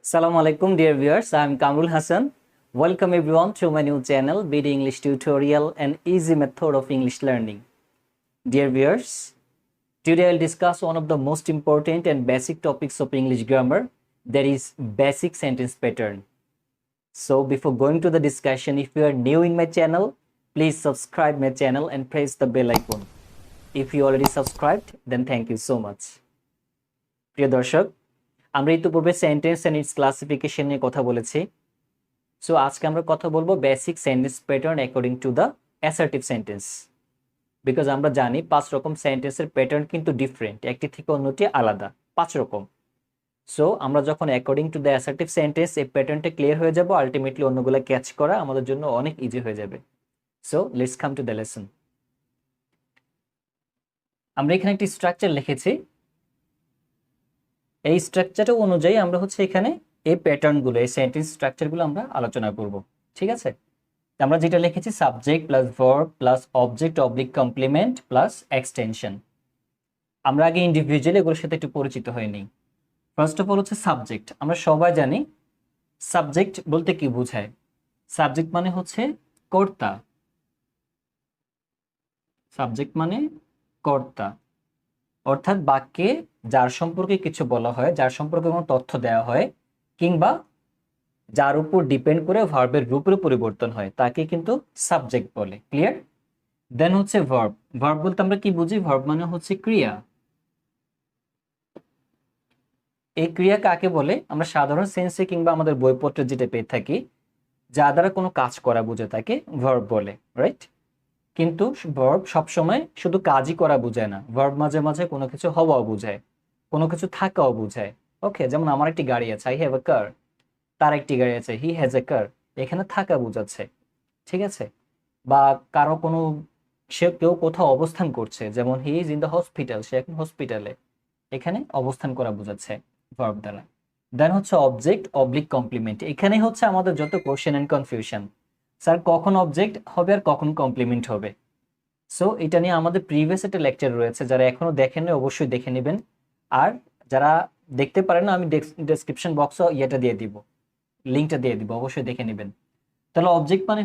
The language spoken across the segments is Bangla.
Assalamu alaikum, dear viewers. I am Kamrul Hassan. Welcome everyone to my new channel, BD English Tutorial, an easy method of English learning. Dear viewers, today I'll discuss one of the most important and basic topics of English grammar, that is basic sentence pattern. So before going to the discussion, if you are new in my channel, please subscribe my channel and press the bell icon. If you already subscribed, then thank you so much. প্রিয় দর্শক, আমরা ইতিপূর্বে সেন্টেন্স এন্ড ইটস ক্লাসিফিকেশন নিয়ে কথা বলেছি। সো আজকে আমরা কথা বলবো basic sentence pattern according to the assertive sentence. Because আমরা জানি 5 রকম সেন্টেন্সের প্যাটার্ন কিন্তু ডিফারেন্ট, একটি থেকে অন্যটি আলাদা, 5 রকম। সো আমরা যখন according to the assertive sentence এই প্যাটার্নটা ক্লিয়ার হয়ে যাব, আলটিমেটলি অন্যগুলো ক্যাচ করা আমাদের জন্য অনেক ইজি হয়ে যাবে। So let's come to the lesson. আমরা এখানে একটি স্ট্রাকচার লিখেছি। এই স্ট্রাকচার অনুযায়ী আমরা এখানে এই প্যাটার্নগুলো, এই সেন্টেন্স স্ট্রাকচারগুলো আমরা আলোচনা করব। ঠিক আছে, আমরা যেটা লিখেছি subject plus verb plus object oblique complement plus extension. আমরা আগে ইন্ডিভিজুয়ালি এগুলোর সাথে একটু পরিচিত হয়ে নিই। First of all subject. আমরা সবাই জানি সাবজেক্ট বলতে কি বোঝায়। সাবজেক্ট মানে কর্তা। সাবজেক্ট মানে কর্তা, অর্থাৎ বাক্যে যার সম্পর্কে কিছু বলা হয়, যার সম্পর্কে কোনো তথ্য দেওয়া হয়, কিংবা যার উপর ডিপেন্ড করে ভার্বের রূপের পরিবর্তন হয়, তাকে কিন্তু সাবজেক্ট বলে। ক্লিয়ার? দেন ভার্ব। ভার্ব বলতে আমরা কি বুঝি? ভার্ব মানে ক্রিয়া। এই ক্রিয়া কাকে বলে? আমরা সাধারণ সেন্সে কিংবা আমাদের বইপত্রে যেটা পেয়ে থাকি, যা দ্বারা কোনো কাজ করা বোঝে তাকে ভার্ব বলে, রাইট? কিন্তু ভার্ব সবসময় শুধু কাজই করা বোঝায় না। ভার্ব মাঝে মাঝে কোনো কিছু হওয়াও বোঝায়, কোনো কিছু থাকাও বোঝায়। ওকে, যেমন আমার একটি গাড়ি আছে, আই হ্যাভ এ কার। তার একটি গাড়ি আছে, হি হ্যাজ এ কার। এখানে থাকা বোঝাচ্ছে। ঠিক আছে? বা কারো কোনো, কেউ কোথাও অবস্থান করছে, যেমন he is in the hospital, সে এখন হসপিটালে। এখানে অবস্থান করা বোঝাচ্ছে ভার্ব দ্বারা। Then object oblique complement. এখানে আমাদের যত কোশ্চেন এন্ড কনফিউশন, স্যার কখন অবজেক্ট হবে আর কখন কমপ্লিমেন্ট হবে। সো এটা নিয়ে আমাদের প্রিভিয়াস একটা লেকচার রয়েছে, যারা এখনো দেখেননি অবশ্যই দেখে নেবেন। আর যারা দেখতে পারেন না, আমি ডেসক্রিপশন বক্সে ইয়েটা দিয়ে দিব, লিঙ্কটা দিয়ে দিব, অবশ্যই দেখে নেবেন। তাহলে অবজেক্ট মানে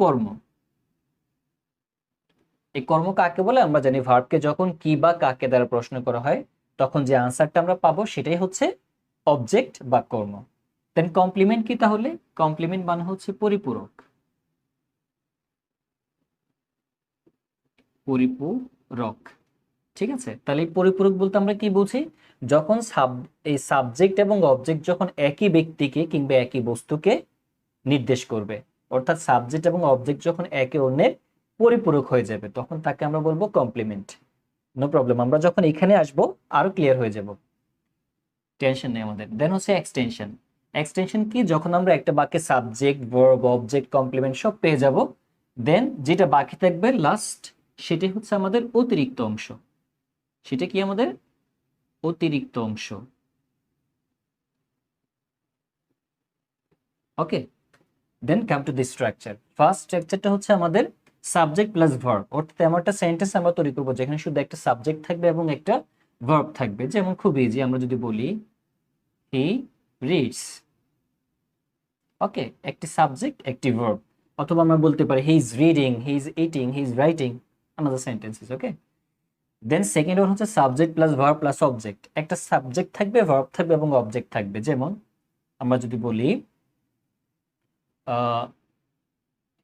কর্ম। এই কর্ম কাকে বলে? আমরা জানি ভার্বকে যখন কি বা কাকে দ্বারা প্রশ্ন করা হয়, তখন যে আনসারটা আমরা পাবো সেটাই অবজেক্ট বা কর্ম। দেন কমপ্লিমেন্ট কি? তাহলে কমপ্লিমেন্ট মানে পরিপূরক। পরিপূরক। ঠিক আছে, তাহলে এই পরিপূরক বলতে আমরা কি বুঝি? যখন এই সাবজেক্ট এবং অবজেক্ট যখন একই ব্যক্তিকে কিংবা একই বস্তুকে নির্দেশ করবে, অর্থাৎ সাবজেক্ট এবং অবজেক্ট যখন একে অন্যের পরিপূরক হয়ে যাবে, তখন তাকে আমরা বলবো কমপ্লিমেন্ট। নো প্রবলেম, আমরা যখন এখানে আসবো আরো ক্লিয়ার হয়ে যাব, টেনশন নেই আমাদের। Then extension. এক্সটেনশন কি? যখন আমরা একটা বাক্যে সাবজেক্ট, ভার্ব, অবজেক্ট, কমপ্লিমেন্ট সব পেয়ে যাব, দেন যেটা বাকি থাকবে লাস্ট, সেটাই আমাদের অতিরিক্ত অংশ। সেটা কি? আমাদের অতিরিক্ত অংশ। Okay, then come to the structure. First স্ট্রাকচারটা আমাদের সাবজেক্ট প্লাস ভার্ব। অর্থাৎ এমন একটা সেন্টেন্স আমরা তৈরি করবো যেখানে শুধু একটা সাবজেক্ট থাকবে এবং একটা ভার্ব থাকবে। যেমন খুব ইজি, আমরা যদি বলি হি রিডস। ওকে, একটি সাবজেক্ট একটি ভার্ব। অথবা আমরা বলতে পারি he is reading, he is eating, he is writing, another sentences. Okay, then second one subject plus verb plus object. একটা সাবজেক্ট থাকবে, ভার্ব থাকবে এবং অবজেক্ট থাকবে। যেমন আমরা যদি বলি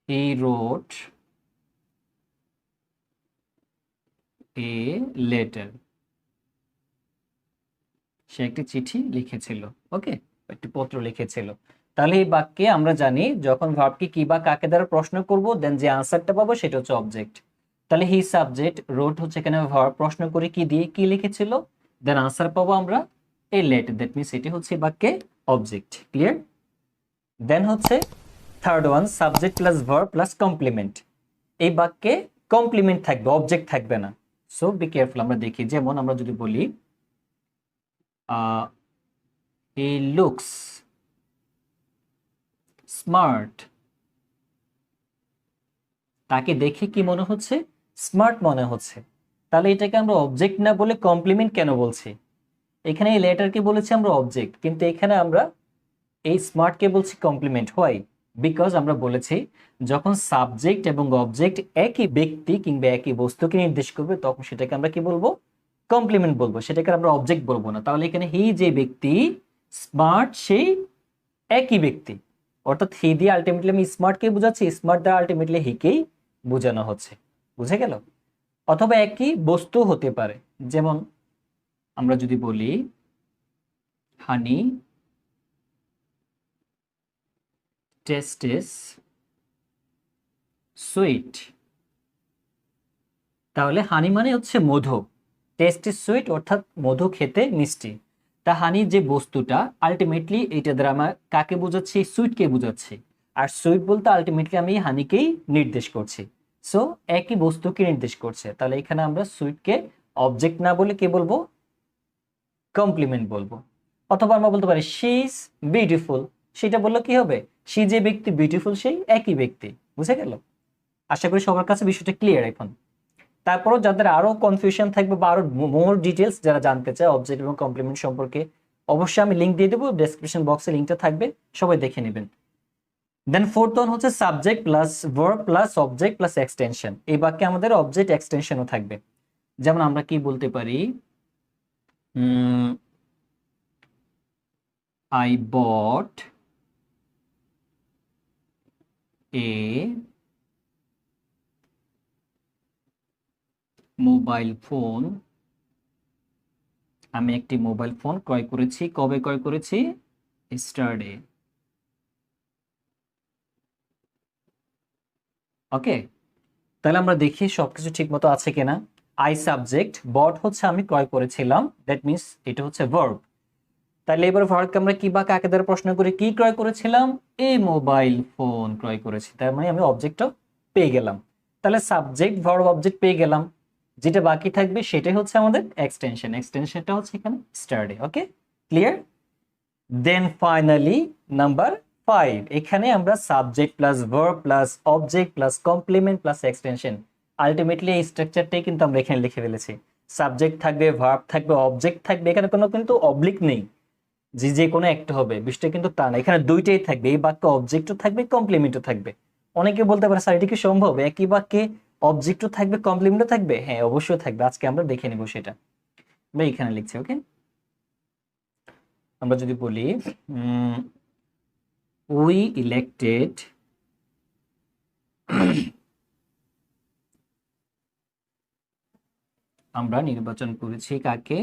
হি রোট এ লেটার। সে একটি চিঠি লিখেছিল। ওকে, একটি পত্র লিখেছিল। তাহলে এই বাক্যে আমরা জানি যখন ভার্বকে কি বা কাকে দ্বারা প্রশ্ন করব, দেন যে আনসারটা পাবো সেটা অবজেক্ট। তাহলে হি সাবজেক্ট, রোট এখানে ভার্ব, প্রশ্ন করে কি দিয়ে, কি লিখেছিল, দেন আনসার পাবো আমরা এ লেটার। দ্যাট মিন্স এটি বাক্যে object. Clear? Then third one subject plus verb plus complement. এই বাক্যে কমপ্লিমেন্ট থাকবে, অবজেক্ট থাকবে না। So be careful. আমরা দেখি, যেমন আমরা যদি বলি he looks smart, তাকে দেখে কি মনে হচ্ছে? স্মার্ট মনে হচ্ছে। তাহলে এটাকে আমরা অবজেক্ট না বলে কমপ্লিমেন্ট কেন বলছি? এখানে এই লেটারকে বলেছি আমরা অবজেক্ট, কিন্তু এখানে আমরা এই স্মার্টকে বলছি কমপ্লিমেন্ট। হয় বিকজ আমরা বলেছি যখন সাবজেক্ট এবং অবজেক্ট একই ব্যক্তি কিংবা একই বস্তুকে নির্দেশ করবে তখন সেটাকে আমরা কি বলবো, কমপ্লিমেন্ট বলবো, সেটাকে আমরা অবজেক্ট বলবো না। তাহলে এখানে হি যে ব্যক্তি, স্মার্ট সেই একই ব্যক্তি, অর্থাৎ হি দিয়ে আলটিমেটলি আমি স্মার্টকে বোঝাচ্ছি, স্মার্ট দ্বারা আলটিমেটলি হিকেই বোঝানো হচ্ছে। বুঝে গেল? অথবা একই বস্তু হতে পারে, যেমন আমরা যদি বলি হানি টেস্টেস সুইট, তাহলে হানি মানে হচ্ছে মধু, টেস্ট ইজ সুইট অর্থাৎ মধু খেতে মিষ্টি। তা হানি যে বস্তুটা আলটিমেটলি এইটা দ্বারা আমরা কাকে বোঝাচ্ছি, সুইটকে বোঝাচ্ছি। আর সুইট বলতে আলটিমেটলি আমি হানিকেই নির্দেশ করছি। সো একই বস্তুকে নির্দেশ করছে। তাহলে এখানে আমরা সুইটকে অবজেক্ট না বলে কি বলবো, কমপ্লিমেন্ট বলবো। অথবা আমরা বলতে পারি শি ইজ বিউটিফুল, সেটা বললে কি হবে, সে যে ব্যক্তি বিউটিফুল সেই একই ব্যক্তি। বুঝে গেল? আশা করি সবার কাছে বিষয়টা ক্লিয়ার এখন। তারপরও যাদের আরো কনফিউশন থাকবে বা আরো মোর ডিটেলস যারা জানতে চায় অবজেক্ট এবং কমপ্লিমেন্ট সম্পর্কে, অবশ্যই আমি লিংক দিয়ে দেবো, ডেসক্রিপশন বক্সে লিংকটা থাকবে, সবাই দেখে নেবেন। দেন ফোর্থ ওয়ান হচ্ছে subject plus verb plus object plus extension. এই বাক্যে আমাদের অবজেক্ট এক্সটেনশনও থাকবে। যেমন আমরা কি বলতে পারি, I bought A mobile phone, আমি একটি মোবাইল ফোন ক্রয় করেছি। কবে ক্রয় করেছি? স্টারডে। ওকে, তাহলে আমরা দেখি সবকিছু ঠিক মতো আছে কিনা। আই সাবজেক্ট, বট হচ্ছে আমি ক্রয় করেছিলাম, দ্যাট মিনস এটা হচ্ছে ভার্ব। তাহলে এবার ভার্বকে আমরা কি বা কাকে দ্বারা প্রশ্ন করি, কি ক্রয় করেছিলাম, এই মোবাইল ফোন ক্রয় করেছি, তার মানে আমি অবজেক্টটা পেয়ে গেলাম। তাহলে সাবজেক্ট ভার্ব অবজেক্ট পেয়ে গেলাম, যেটা বাকি থাকবে সেটাই হচ্ছে আমাদের এক্সটেনশন। এক্সটেনশনটা হচ্ছে এখানে Saturday. Okay, clear? Then finally number 5, এখানে আমরা subject plus verb plus object plus complement plus extension, ultimately এই স্ট্রাকচারটাই কিন্তু আমরা এখানে লিখে ফেলেছি। সাবজেক্ট থাকবে, ভার্ব থাকবে, অবজেক্ট থাকবে, এখানে কোনো কিন্তু অবলিক নেই যে যে কোনো একটা হবে, বিষয়টা কিন্তু তা না, এখানে দুইটাই থাকবে। এই বাক্যে অবজেক্টও থাকবে, কমপ্লিমেন্টও থাকবে। অনেকে বলতে পারে স্যার এটা কি সম্ভব, একই বাক্যে অবজেক্টও থাকবে কমপ্লিমেন্টও থাকবে? হ্যাঁ, অবশ্যই থাকবে, আজকে আমরা দেখে নিব সেটা। আমরা এখানে লিখছি। ওকে, আমরা যদি বলি উই ইলেক্টেড আমরা নির্বাচন করেছি কাকে,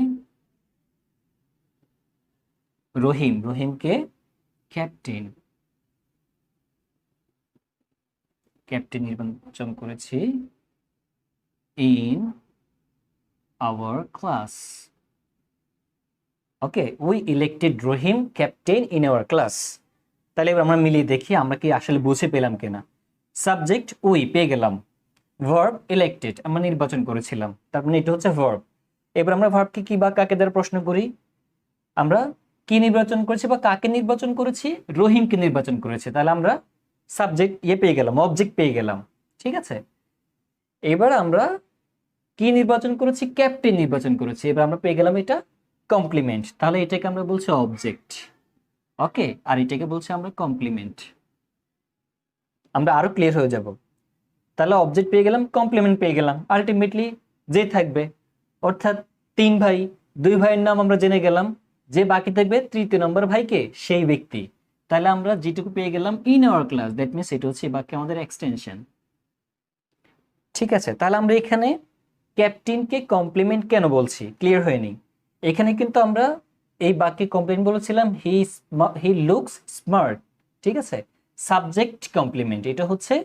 রহিম, রহিমকে ক্যাপ্টেন, ক্যাপ্টেন নির্বাচন করেছি in our class. Okay, we elected Rahim captain in our class. তাহলে এবার আমরা মিলিয়ে দেখি আমরা কি আসলে বুঝে পেলাম কিনা। সাবজেক্ট উই পেয়ে গেলাম, ভার্ব ইলেক্টেড আমরা নির্বাচন করেছিলাম, তার মানে এটা হচ্ছে ভার্ব। এবার আমরা ভার্বকে কি বা কাকে দ্বারা প্রশ্ন করি, আমরা কি নির্বাচন করেছি বা কাকে নির্বাচন করেছি, রহিমকে নির্বাচন করেছি। তাহলে আমরা সাবজেক্ট পেয়ে গেলাম, অবজেক্ট পেয়ে গেলাম। ঠিক আছে, এবার আমরা কি নির্বাচন করেছি, ক্যাপ্টেন নির্বাচন করেছি। এবার আমরা পেয়ে গেলাম এটা কমপ্লিমেন্ট। তাহলে এটাকে আমরা বলছি অবজেক্ট। ওকে, আর এটাকে বলছি আমরা কমপ্লিমেন্ট। আমরা আরো ক্লিয়ার হয়ে যাব। তাহলে অবজেক্ট পেয়ে গেলাম, কমপ্লিমেন্ট পেয়ে গেলাম, আলটিমেটলি যে থাকবে, অর্থাৎ 3 ভাই, 2 ভাইয়ের নাম আমরা জেনে গেলাম, যে বাকি থাকবে তৃতীয় নম্বর ভাইকে, সেই ব্যক্তি। তাহলে আমরা যেটুকু পেয়ে গেলাম in our class, that means এটা হচ্ছে বাকি আমাদের এক্সটেনশন। ঠিক আছে, তাহলে আমরা এখানে ক্যাপ্টেনকে কমপ্লিমেন্ট কেন বলছি ক্লিয়ার হয়নি। এখানে কিন্তু আমরা এই বাক্যে কমপ্লিমেন্ট বলেছিলাম হি লুকস স্মার্ট। ঠিক আছে, সাবজেক্ট কমপ্লিমেন্ট, এটা হচ্ছে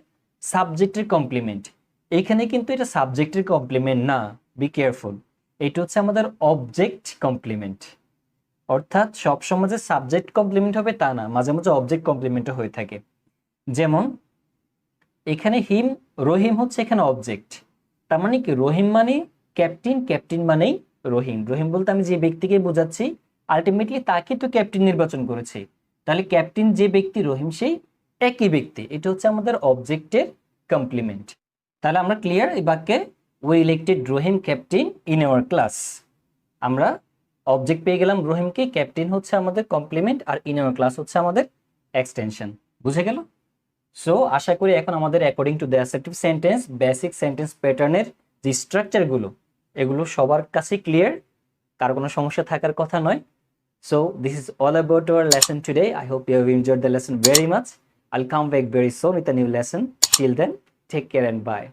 সাবজেক্টের কমপ্লিমেন্ট। এখানে কিন্তু এটা সাবজেক্টের কমপ্লিমেন্ট না, বি কেয়ারফুল। এটা হচ্ছে আমাদের অবজেক্ট কমপ্লিমেন্ট। অর্থাৎ সবসময় যে সাবজেক্ট কমপ্লিমেন্ট হবে তা না, মাঝে মাঝে অবজেক্ট কমপ্লিমেন্টও হয়ে থাকে। যেমন এখানে রহিম হচ্ছে এখানে অবজেক্ট, তার মানে কি রহিম মানে ক্যাপ্টেন, ক্যাপ্টেন মানেই রহিম। রহিম বলতে আমি যে ব্যক্তিকে বোঝাচ্ছি, আলটিমেটলি তাকে তো ক্যাপ্টেন নির্বাচন করেছি। তাহলে ক্যাপ্টেন যে ব্যক্তি, রহিম সেই একই ব্যক্তি। এটা হচ্ছে আমাদের অবজেক্টের কমপ্লিমেন্ট। তাহলে আমরা ক্লিয়ার এই বাক্যে, we elected Rahim captain in our class. আমরা অবজেক্ট পেয়ে গেলাম রহিমকে, ক্যাপ্টেন হচ্ছে আমাদের কমপ্লিমেন্ট, আর ইনার ক্লাস হচ্ছে আমাদের এক্সটেনশন। বুঝে গেল? সো আশা করি এখন আমাদের according to the assertive sentence basic sentence প্যাটার্নের যে স্ট্রাকচারগুলো এগুলো সবার কাছে ক্লিয়ার, কার কোনো সমস্যা থাকার কথা নয়। So this is all about our lesson today. I hope you have enjoyed the lesson very much. I'll come back very soon with a new lesson. Till then, take care and bye.